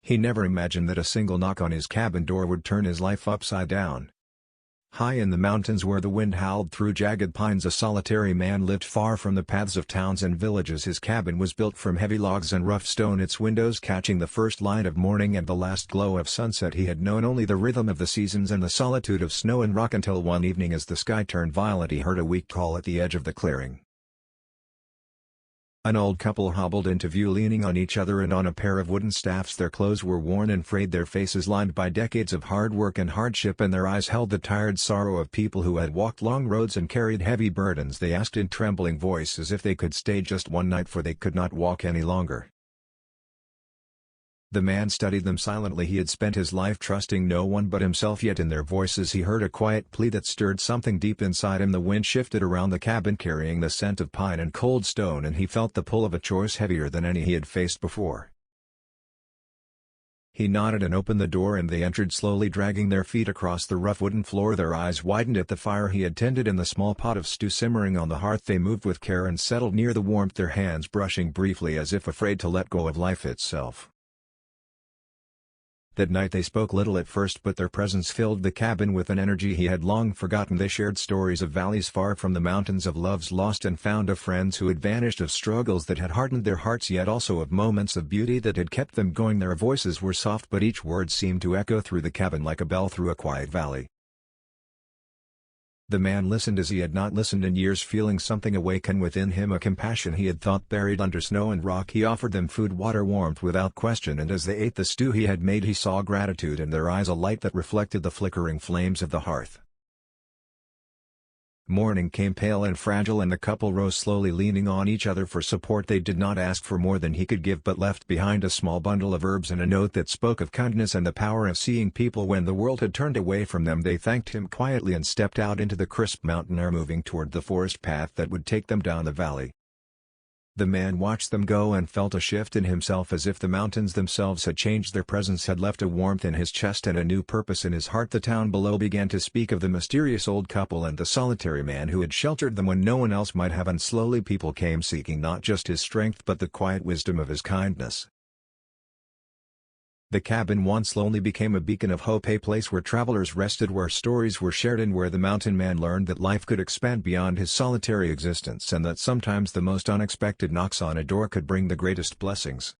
He never imagined that a single knock on his cabin door would turn his life upside down. High in the mountains where the wind howled through jagged pines, a solitary man lived far from the paths of towns and villages. His cabin was built from heavy logs and rough stone, its windows catching the first light of morning and the last glow of sunset. He had known only the rhythm of the seasons and the solitude of snow and rock until one evening, as the sky turned violet, he heard a weak call at the edge of the clearing. An old couple hobbled into view, leaning on each other and on a pair of wooden staffs. Their clothes were worn and frayed, their faces lined by decades of hard work and hardship, and their eyes held the tired sorrow of people who had walked long roads and carried heavy burdens. They asked in trembling voices if they could stay just one night, for they could not walk any longer. The man studied them silently. He had spent his life trusting no one but himself, yet in their voices he heard a quiet plea that stirred something deep inside him. The wind shifted around the cabin, carrying the scent of pine and cold stone, and he felt the pull of a choice heavier than any he had faced before. He nodded and opened the door, and they entered, slowly dragging their feet across the rough wooden floor. Their eyes widened at the fire he had tended and the small pot of stew simmering on the hearth. They moved with care and settled near the warmth, their hands brushing briefly as if afraid to let go of life itself. That night they spoke little at first, but their presence filled the cabin with an energy he had long forgotten. They shared stories of valleys far from the mountains, of loves lost and found, of friends who had vanished, of struggles that had hardened their hearts, yet also of moments of beauty that had kept them going. Their voices were soft, but each word seemed to echo through the cabin like a bell through a quiet valley. The man listened as he had not listened in years, feeling something awaken within him, a compassion he had thought buried under snow and rock. He offered them food, water, warmth without question, and as they ate the stew he had made he saw gratitude in their eyes, a light that reflected the flickering flames of the hearth. Morning came, pale and fragile, and the couple rose slowly, leaning on each other for support. They did not ask for more than he could give, but left behind a small bundle of herbs and a note that spoke of kindness and the power of seeing people when the world had turned away from them. They thanked him quietly and stepped out into the crisp mountain air, moving toward the forest path that would take them down the valley. The man watched them go and felt a shift in himself, as if the mountains themselves had changed. Their presence had left a warmth in his chest and a new purpose in his heart. The town below began to speak of the mysterious old couple and the solitary man who had sheltered them when no one else might have, and slowly people came, seeking not just his strength but the quiet wisdom of his kindness. The cabin, once lonely, became a beacon of hope, a place where travelers rested, where stories were shared, and where the mountain man learned that life could expand beyond his solitary existence, and that sometimes the most unexpected knocks on a door could bring the greatest blessings.